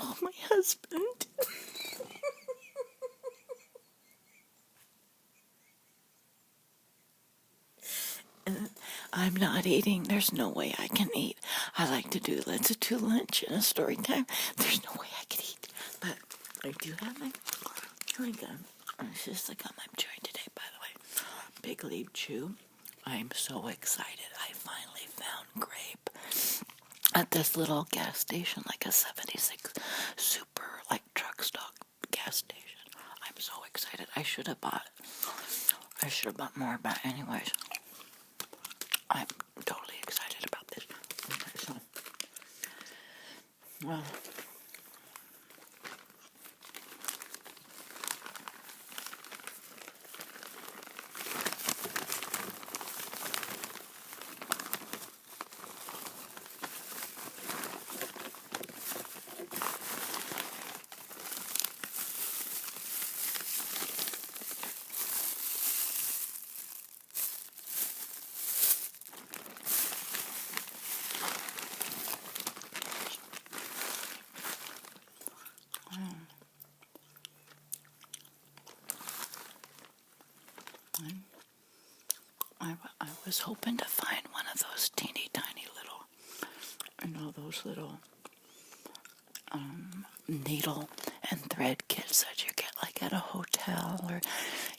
told my husband. I'm not eating. There's no way I can eat. I like to do let's do lunch and a story time. There's no way I can eat. But I do have my chewing gum. It's just the gum I'm chewing today, by the way. Big Leap Chew. I'm so excited. I finally found grape at this little gas station, like a 76 super, like truck stop gas station. I'm so excited. I should have bought more, but anyways, I'm totally excited about this. Okay, so, well, I was hoping to find one of those teeny tiny little, those little needle and thread kits that you get like at a hotel or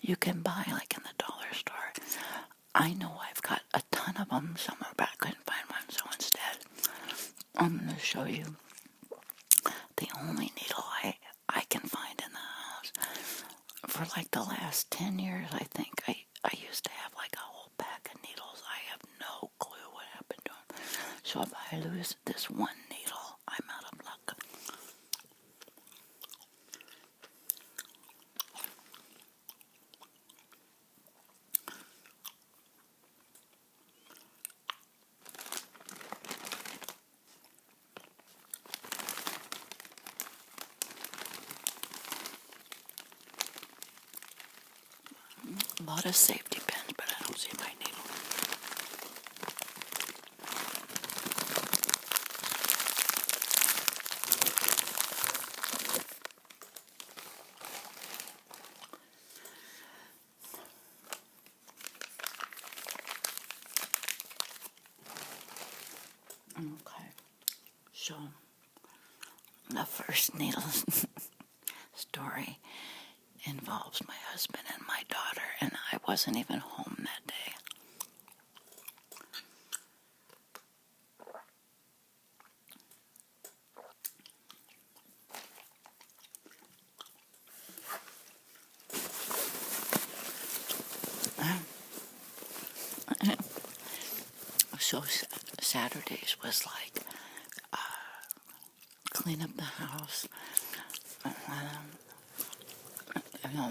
you can buy like in the dollar store. I know I've got a ton of them somewhere, but I couldn't find one, so instead I'm going to show you the only needle I can find in the house. For like the last 10 years, I think, I used to have like a whole pack of needles. I have no clue what happened to them. So if I lose this one needle, I'm out of luck. A lot of safety pins, but I don't see my needle. Okay, so the first needle story involves my husband and my daughter, and I wasn't even home that day. So Saturdays was like clean up the house.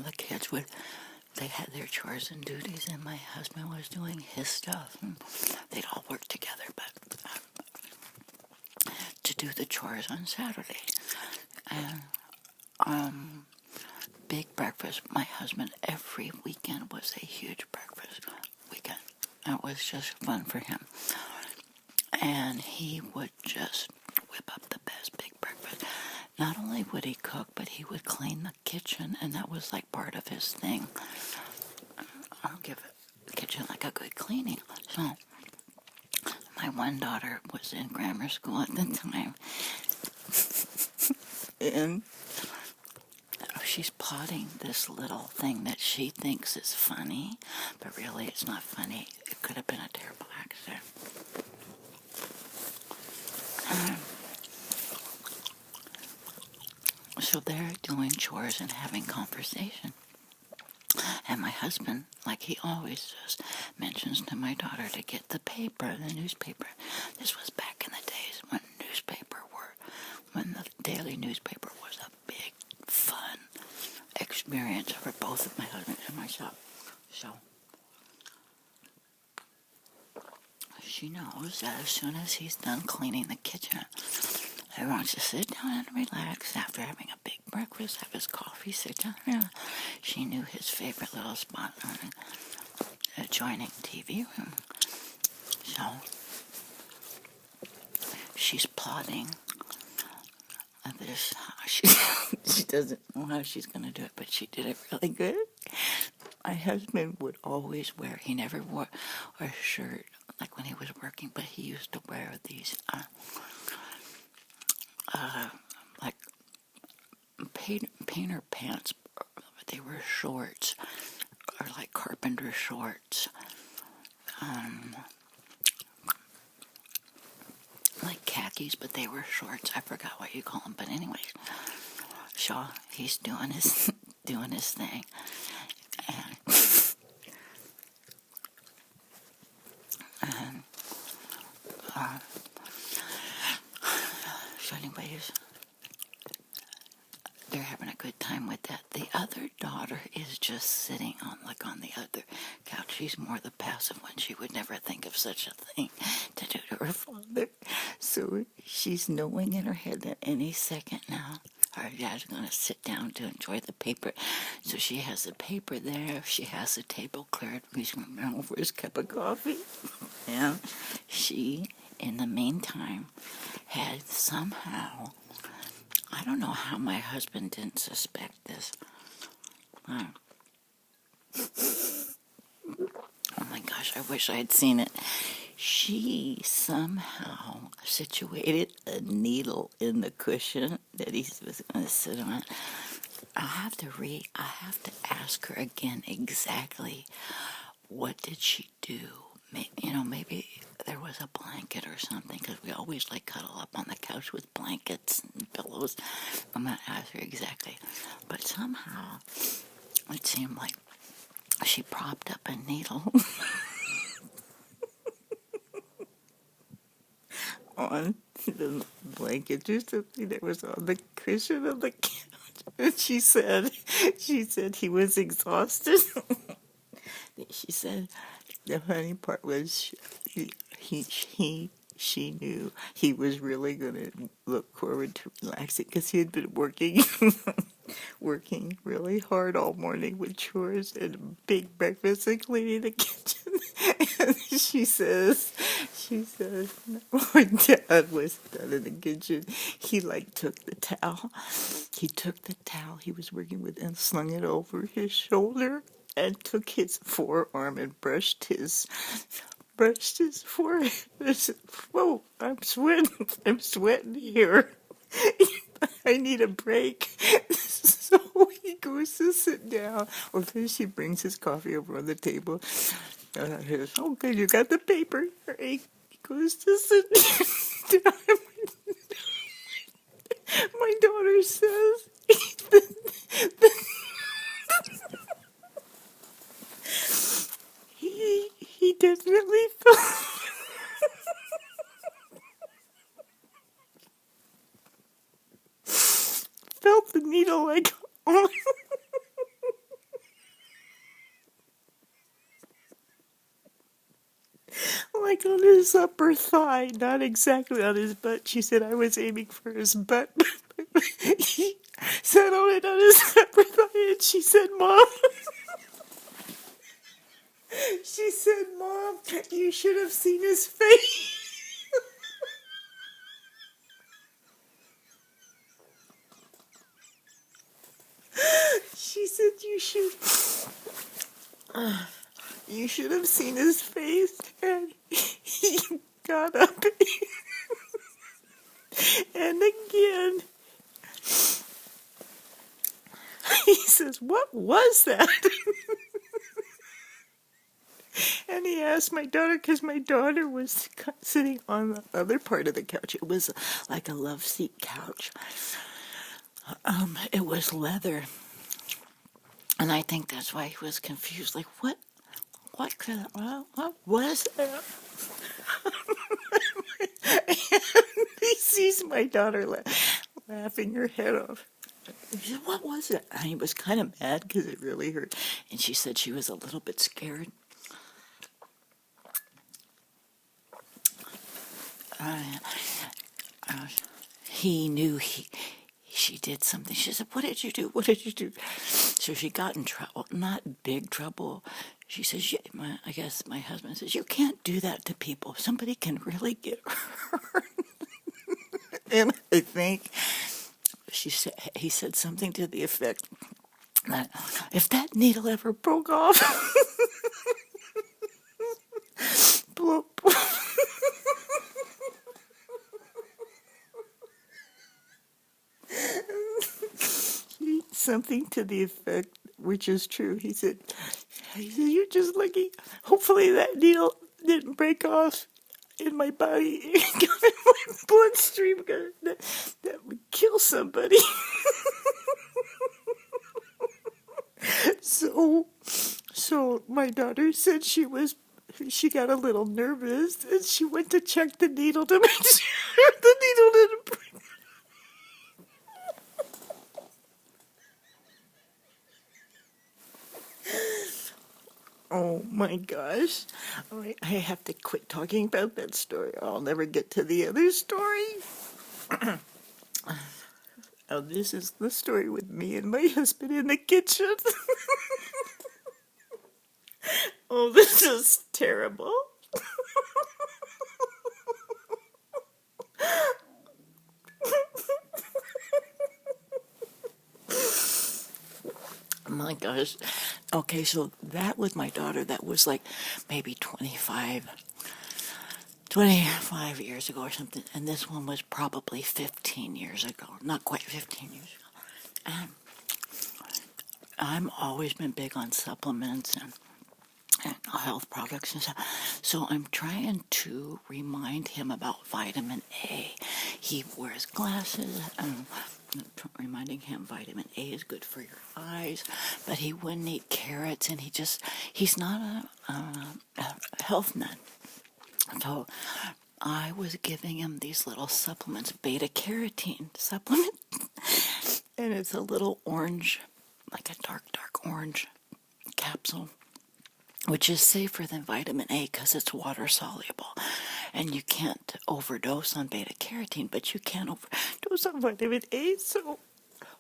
The kids they had their chores and duties, and my husband was doing his stuff. And they'd all work together, but to do the chores on Saturday. And big breakfast. My husband, every weekend was a huge breakfast weekend. It was just fun for him. And he would just whip up the best big breakfast. Not only would he cook, but he would clean the kitchen, and that was like part of his thing. I'll give the kitchen like a good cleaning. So my one daughter was in grammar school at the time, and she's plotting this little thing that she thinks is funny, but really it's not funny. It could have been a terrible accident. So they're doing chores and having conversation. And my husband, like he always does, mentions to my daughter to get the newspaper. This was back in the days when the daily newspaper was a big, fun experience for both of my husband and myself. So she knows that as soon as he's done cleaning the kitchen, he wants to sit down and relax after having a big breakfast, have his coffee, sit down. Yeah. She knew his favorite little spot on the adjoining TV room. So she's plotting this, she, she doesn't know how she's going to do it, but she did it really good. My husband would always wear, he never wore a shirt like when he was working, but he used to wear these like painter pants. They were shorts, or like carpenter shorts. Like khakis, but they were shorts. I forgot what you call them, but anyways, Shaw, he's doing his doing his thing, and so anyways, they're having a good time with that. The other daughter is just sitting on the other couch. She's more the passive one. She would never think of such a thing to do to her father. So she's knowing in her head that any second now our dad's going to sit down to enjoy the paper. So she has the paper there. She has the table cleared. He's going to run over his cup of coffee. And she, in the meantime, had somehow, I don't know how my husband didn't suspect this. Oh my gosh, I wish I had seen it. She somehow situated a needle in the cushion that he was going to sit on. I have to ask her again exactly what did she do. Maybe there was a blanket or something, because we always cuddle up on the couch with blankets and pillows. I'm going to ask her exactly. But somehow it seemed like she propped up a needle on the blanket or something that was on the cushion of the couch. And she said he was exhausted. She said the funny part was she knew he was really going to look forward to relaxing, because he had been working really hard all morning with chores and a big breakfast and cleaning the kitchen. And she says, when Dad was done in the kitchen, he took the towel. He took the towel he was working with and slung it over his shoulder and took his forearm and brushed his forehead. I said, whoa, I'm sweating here. I need a break. So he goes to sit down. Well, then she brings his coffee over on the table. And I says, okay, you got the paper. He goes to sit down. My daughter says, he definitely felt the needle on. On his upper thigh, not exactly on his butt. She said I was aiming for his butt. He settled it on his upper thigh, and she said, Mom, you should have seen his face. She said, you should have seen his face. And he got up and again he says, what was that? And he asked my daughter, because my daughter was sitting on the other part of the couch. It was like a love seat couch. It was leather. And I think that's why he was confused. What was that? And he sees my daughter laughing her head off. He said, what was it? And he was kind of mad because it really hurt. And she said she was a little bit scared. He knew she did something. She said, what did you do? What did you do? So she got in trouble. Not big trouble. She says, I guess my husband says, you can't do that to people. Somebody can really get hurt. And I think he said something to the effect that if that needle ever broke off, bloop. Something to the effect, which is true. He said, "You're just lucky. Hopefully that needle didn't break off in my body, got in my bloodstream, because that would kill somebody." So my daughter said she got a little nervous, and she went to check the needle to make sure the needle didn't break. Oh my gosh. All right, I have to quit talking about that story. I'll never get to the other story. Oh, this is the story with me and my husband in the kitchen. Oh, this is terrible. My gosh. Okay, so that was my daughter. That was like maybe 25 years ago or something. And this one was probably 15 years ago. Not quite 15 years ago. And I've always been big on supplements and health products and stuff. So I'm trying to remind him about vitamin A. He wears glasses, and reminding him vitamin A is good for your eyes, but he wouldn't eat carrots, and he's not a health nut. So I was giving him these little supplements, beta carotene supplement, and it's a little orange, like a dark orange capsule, which is safer than vitamin A because it's water soluble. And you can't overdose on beta carotene, but you can overdose on vitamin A. So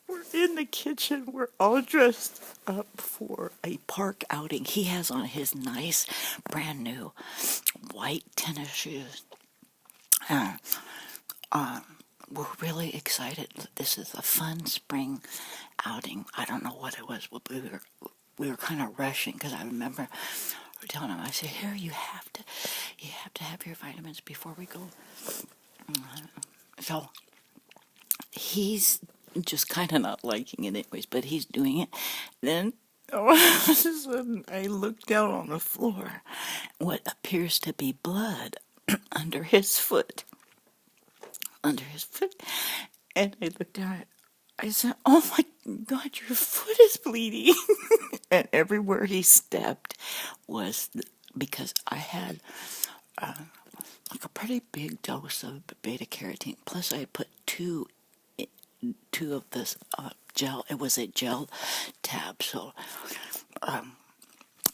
we're in the kitchen. We're all dressed up for a park outing. He has on his nice, brand new white tennis shoes. We're really excited. This is a fun spring outing. I don't know what it was. We were kind of rushing because I remember telling him, I said, "Here, you have to have your vitamins before we go." So he's just kind of not liking it anyways, but he's doing it. Then all of a sudden, I look down on the floor, what appears to be blood under his foot. And I looked down. I said, "Oh my God, your foot is bleeding." And everywhere he stepped was because I had like a pretty big dose of beta carotene. Plus, I put two of this gel. It was a gel tab. So,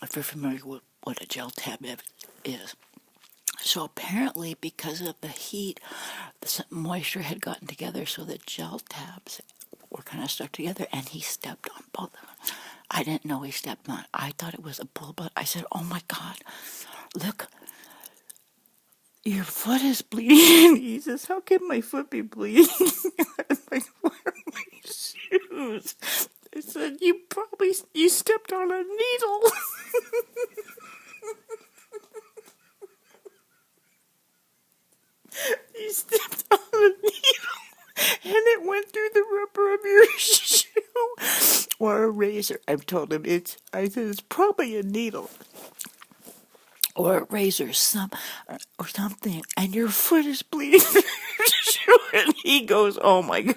if you're familiar with what a gel tab is. So apparently, because of the heat, the moisture had gotten together, so the gel tabs were kind of stuck together, and he stepped on both of them. I didn't know he stepped on. I thought it was a bull, but I said, "Oh my God, look, your foot is bleeding." He says, "How can my foot be bleeding?" I'm like, "Where are my shoes?" I said, you stepped on a needle." You stepped on a needle, and it went through the rubber of your shoe. Or a razor. I've told him I said, "It's probably a needle. Or a razor, or something. And your foot is bleeding through your shoe." And he goes, "Oh my God."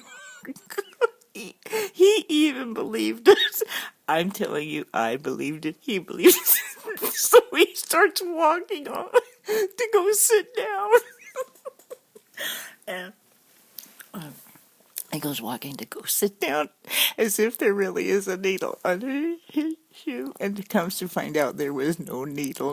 He even believed it. I'm telling you, I believed it. He believed it. So he starts walking on to go sit down. And he goes walking to go sit down as if there really is a needle under his shoe. And it comes to find out there was no needle.